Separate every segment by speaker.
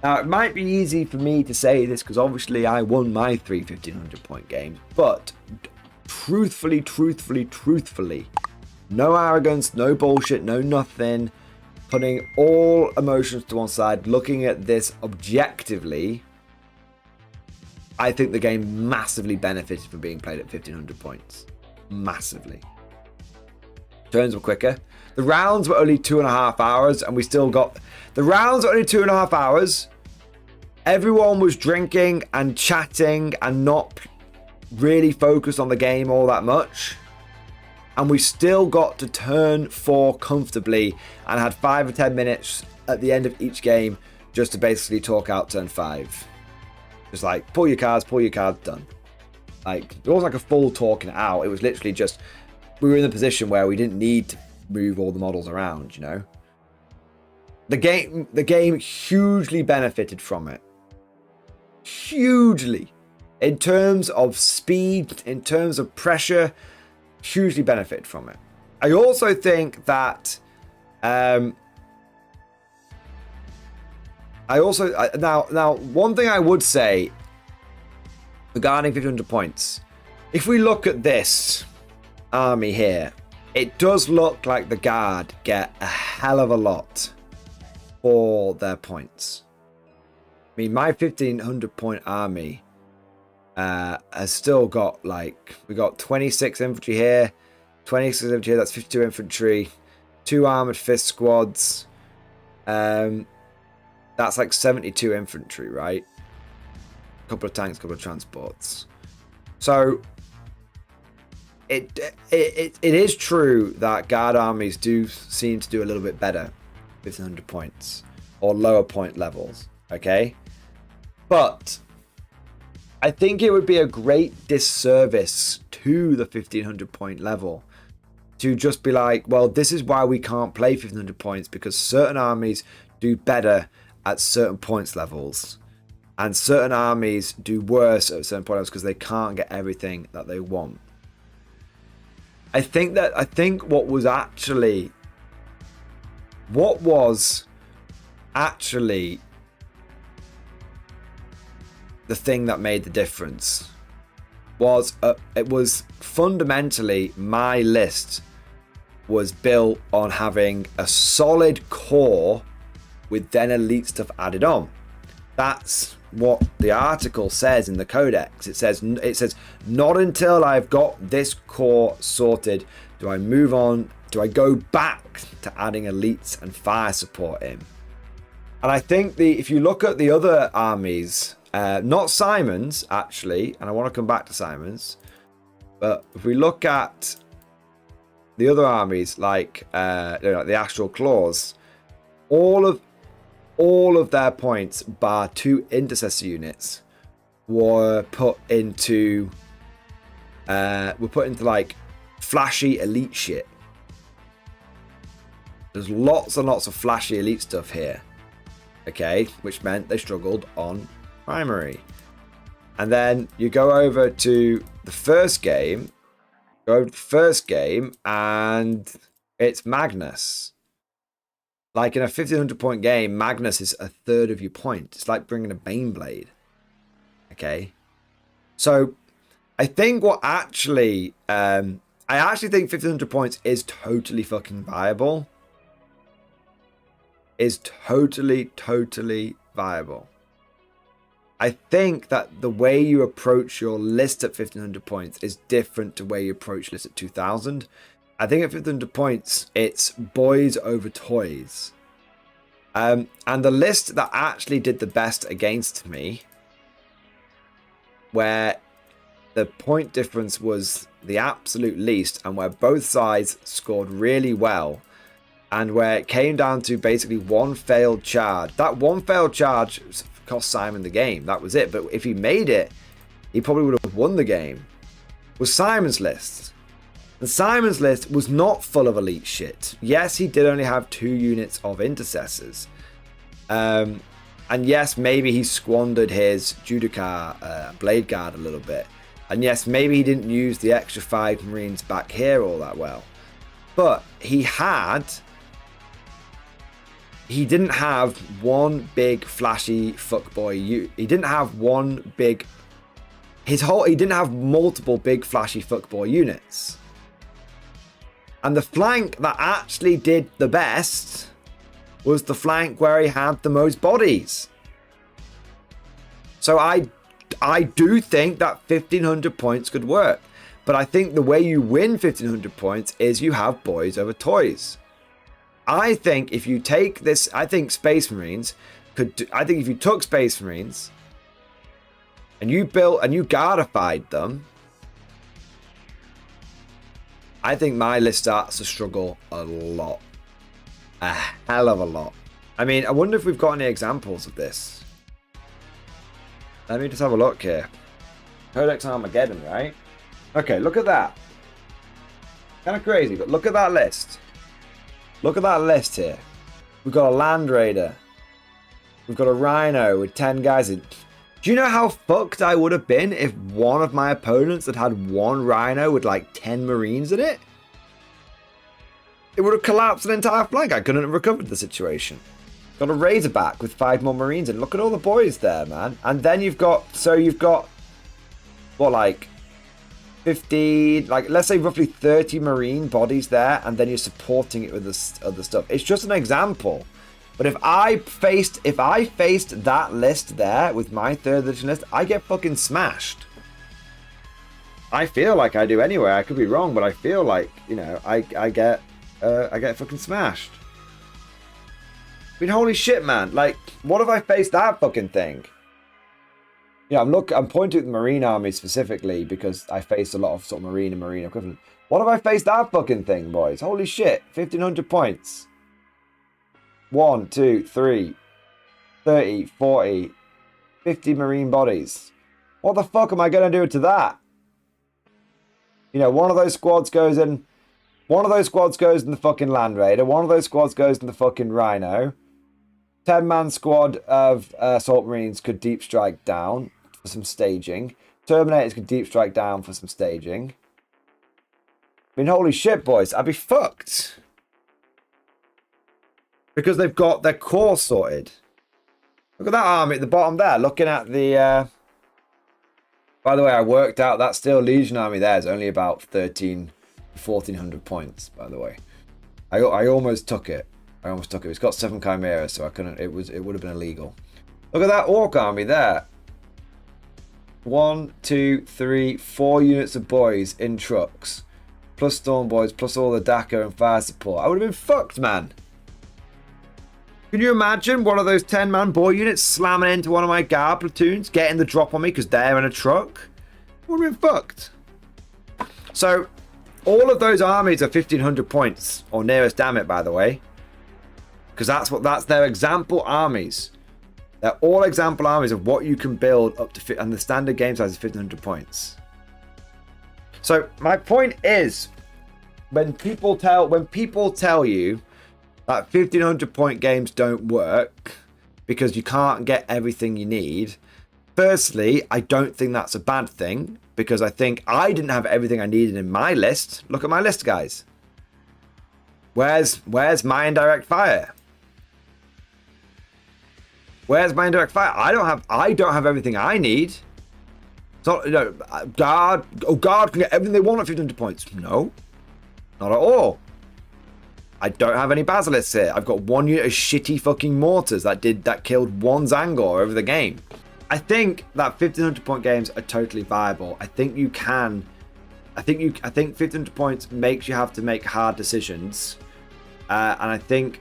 Speaker 1: Now, it might be easy for me to say this because obviously I won my 3 1500 point games, but truthfully, no arrogance, no bullshit, no nothing, putting all emotions to one side, looking at this objectively, I think the game massively benefited from being played at 1500 points. Massively. Turns were quicker. The rounds were only 2.5 hours, and we still got... The rounds were only 2.5 hours. Everyone was drinking and chatting and not really focused on the game all that much. And we still got to turn 4 comfortably and had 5 or 10 minutes at the end of each game just to basically talk out turn 5. Just like, pull your cards, done. Like, it wasn't like a full talking it out. It was literally just, we were in the position where we didn't need to move all the models around, you know? The game hugely benefited from it. Hugely. In terms of speed, in terms of pressure, hugely benefited from it. I also think that now one thing I would say regarding 1500 points, if we look at this army here, it does look like the guard get a hell of a lot for their points. I mean, my 1500 point army has still got, like, we got 26 infantry here, 26 infantry here, that's 52 infantry, 2 armored fist squads, that's like 72 infantry, right? A couple of tanks, a couple of transports. So it is true that guard armies do seem to do a little bit better, 1500 points or lower point levels, okay? But I think it would be a great disservice to the 1500 point level to just be like, well, this is why we can't play 1500 points, because certain armies do better at certain points levels and certain armies do worse at certain point levels because they can't get everything that they want. I think what was actually the thing that made the difference was it was fundamentally my list was built on having a solid core with then elite stuff added on. That's what the article says in the codex. It says not until I've got this core sorted do I move on, do I go back to adding elites and fire support in. And I think if you look at the other armies, not Simon's actually, and I want to come back to Simon's, but if we look at the other armies like the Astral Claws, all of their points bar 2 intercessor units were put into like flashy elite shit. There's lots and lots of flashy elite stuff here, okay, which meant they struggled on primary. And then you go over to the first game, and it's Magnus. Like in a 1500 point game, Magnus is a third of your point. It's like bringing a Baneblade. Okay. So I think I actually think 1500 points is totally fucking viable. Is totally viable. I think that the way you approach your list at 1500 points is different to the way you approach list at 2000. I think at 1500 points, it's boys over toys. And the list that actually did the best against me, where the point difference was the absolute least, and where both sides scored really well, and where it came down to basically one failed charge. That one failed charge cost Simon the game. That was it. But if he made it, he probably would have won the game. Was Simon's list. And Simon's list was not full of elite shit. Yes, he did only have 2 units of intercessors. And yes, maybe he squandered his Judicar Blade Guard a little bit. And yes, maybe he didn't use the extra 5 Marines back here all that well. But he had he didn't have one big flashy fuckboy. He didn't have one big. He didn't have multiple big flashy fuckboy units. And the flank that actually did the best was the flank where he had the most bodies. So I do think that 1500 points could work. But I think the way you win 1500 points is you have boys over toys. I think if you take this, I think Space Marines I think if you took Space Marines and you built and you guardified them, I think my list starts to struggle a lot. A hell of a lot. I mean, I wonder if we've got any examples of this. Let me just have a look here. Codex Armageddon, right? Okay, look at that. Kind of crazy, but look at that list. Look at that list here. We've got a Land Raider. We've got a Rhino with 10 guys in. Do you know how fucked I would have been if one of my opponents had one Rhino with like 10 Marines in it? It would have collapsed an entire flank. I couldn't have recovered the situation. Got a Razorback with 5 more Marines in. Look at all the boys there, man. And then you've got, what, like 50, like let's say roughly 30 Marine bodies there, and then you're supporting it with this other stuff. It's just an example. But if I faced that list there with my 3rd edition list, I get fucking smashed. I feel like I do anyway. I could be wrong, but I feel like, you know, I get fucking smashed. I mean, holy shit, man. Like, what if I faced that fucking thing? Yeah, I'm pointing at the Marine Army specifically because I faced a lot of sort of Marine and Marine equivalent. What if I faced that fucking thing, boys? Holy shit. 1500 points. 1, 2, 3, 30, 40, 50 Marine bodies. What the fuck am I going to do to that? You know, one of those squads goes in. One of those squads goes in the fucking Land Raider. One of those squads goes in the fucking Rhino. 10-man squad of Assault Marines could deep strike down for some staging. Terminators could deep strike down for some staging. I mean, holy shit, boys. I'd be fucked. Because they've got their core sorted. Look at that army at the bottom there. Looking at the... By the way, I worked out that Steel Legion army there is only about 1,400 points, by the way. I almost took it. It's got 7 Chimeras, so I couldn't... It would have been illegal. Look at that Orc army there. 1, 2, 3, 4 units of boys in trucks. Plus Storm Boys, plus all the DACA and fire support. I would have been fucked, man. Can you imagine one of those 10-man boy units slamming into one of my guard platoons, getting the drop on me because they're in a truck? I would have been fucked. So, all of those armies are 1,500 points, or nearest damn it, by the way. Because that's their example armies. They're all example armies of what you can build up to, and the standard game size is 1,500 points. So, my point is, when people tell you that 1,500 point games don't work because you can't get everything you need. Firstly, I don't think that's a bad thing because I think I didn't have everything I needed in my list. Look at my list, guys. Where's my indirect fire? Where's my indirect fire? I don't have everything I need. So, you know, guard can get everything they want at 1,500 points. No, not at all. I don't have any basilisks here. I've got 1 unit of shitty fucking mortars that killed 1 Zangor over the game. I think that 1,500 point games are totally viable. I think you can. I think 1,500 points makes you have to make hard decisions, and I think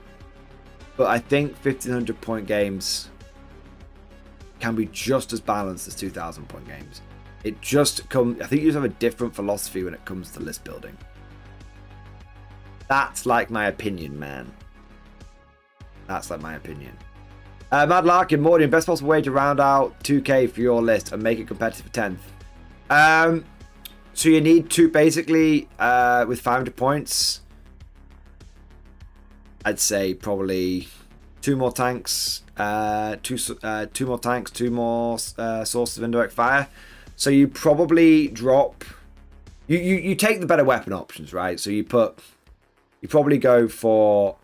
Speaker 1: 1,500 point games can be just as balanced as 2,000 point games. I think you just have a different philosophy when it comes to list building. That's like my opinion, man. That's like my opinion. Mad Larkin, Mordian, best possible way to round out 2k for your list and make it competitive for 10th. So you need to basically, with 500 points, I'd say probably 2 more tanks, 2 more tanks, 2 more sources of indirect fire. So you probably drop, you take the better weapon options, right? So you probably go for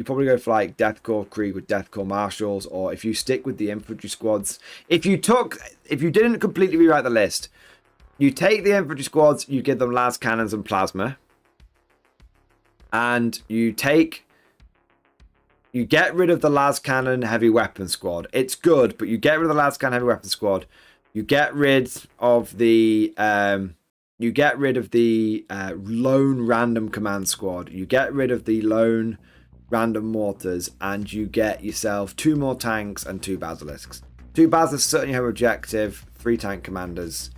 Speaker 1: you probably go for like Deathcore Krieg with Deathcore Marshals, or if you stick with the infantry squads. If you didn't completely rewrite the list, you take the infantry squads, you give them las cannons and plasma, and you get rid of the las cannon heavy weapon squad. It's good, but you get rid of the las cannon heavy weapon squad. You get rid of the lone random command squad. You get rid of the lone random mortars, and you get yourself 2 more tanks and 2 basilisks. 2 basilisks certainly have objective, 3 tank commanders.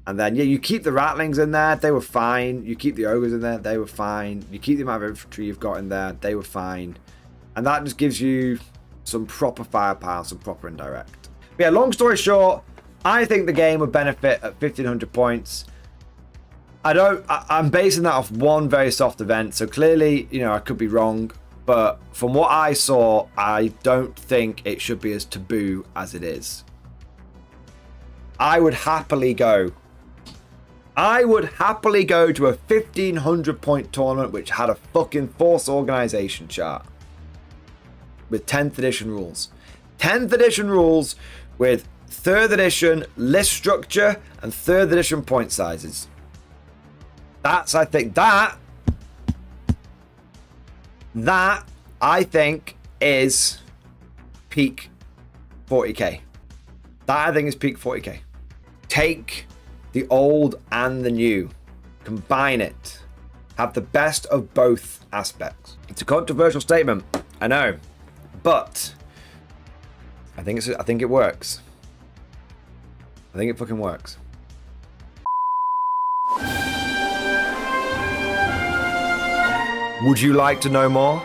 Speaker 1: And then, yeah, you keep the ratlings in there, they were fine. You keep the ogres in there, they were fine. You keep the amount of infantry you've got in there, they were fine. And that just gives you some proper firepower, some proper indirect. But yeah, long story short, I think the game would benefit at 1500 points. I'm basing that off one very soft event, so clearly, you know, I could be wrong. But from what I saw, I don't think it should be as taboo as it is. I would happily go to a 1500 point tournament which had a fucking force organization chart with 10th edition rules. 10th edition rules with 3rd edition list structure and 3rd edition point sizes. That I think is peak 40k. That I think is peak 40k. Take the old and the new, combine it, have the best of both aspects. It's a controversial statement, I know, but I think it works. I think it fucking works. Would you like to know more?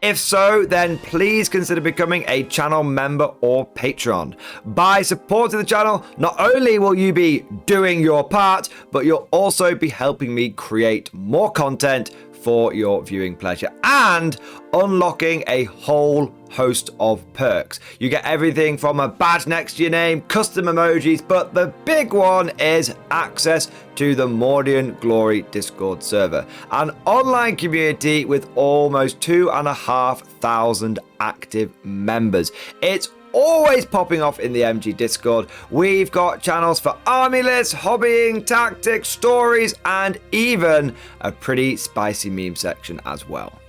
Speaker 1: If so, then please consider becoming a channel member or patron. By supporting the channel, not only will you be doing your part, but you'll also be helping me create more content for your viewing pleasure and unlocking a whole host of perks. You get everything from a badge next to your name, custom emojis, but the big one is access to the Mordian Glory Discord server, an online community with almost 2,500 active members. It's always popping off in the MG Discord. We've got channels for army lists, hobbying, tactics, stories, and even a pretty spicy meme section as well.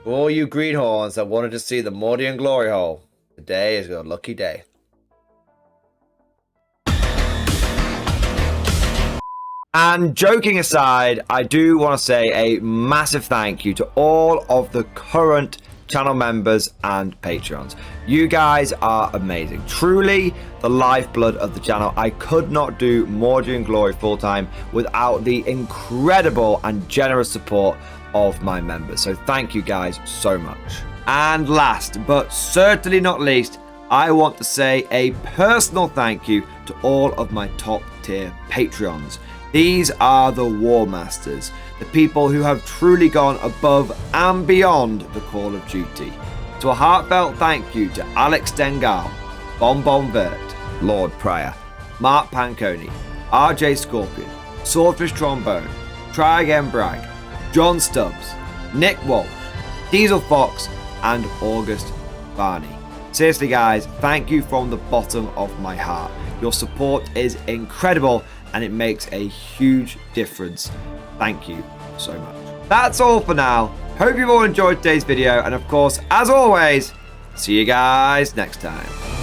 Speaker 1: For all you greenhorns that wanted to see the Mordian glory hole, today is your lucky day. And joking aside, I do want to say a massive thank you to all of the current channel members and patrons. You guys are amazing. Truly the lifeblood of the channel. I could not do Mordian Glory full time without the incredible and generous support of my members. So thank you guys so much. And last but certainly not least, I want to say a personal thank you to all of my top tier Patreons. These are the War Masters, the people who have truly gone above and beyond the call of duty. So a heartfelt thank you to Alex Dengal, Bonbon Vert, Lord Pryor, Mark Panconi, RJ Scorpion, Swordfish Trombone, Try Again Bragg, John Stubbs, Nick Walsh, Diesel Fox, and August Barney. Seriously guys, thank you from the bottom of my heart. Your support is incredible and it makes a huge difference. Thank you so much. That's all for now. Hope you've all enjoyed today's video, and of course, as always, see you guys next time.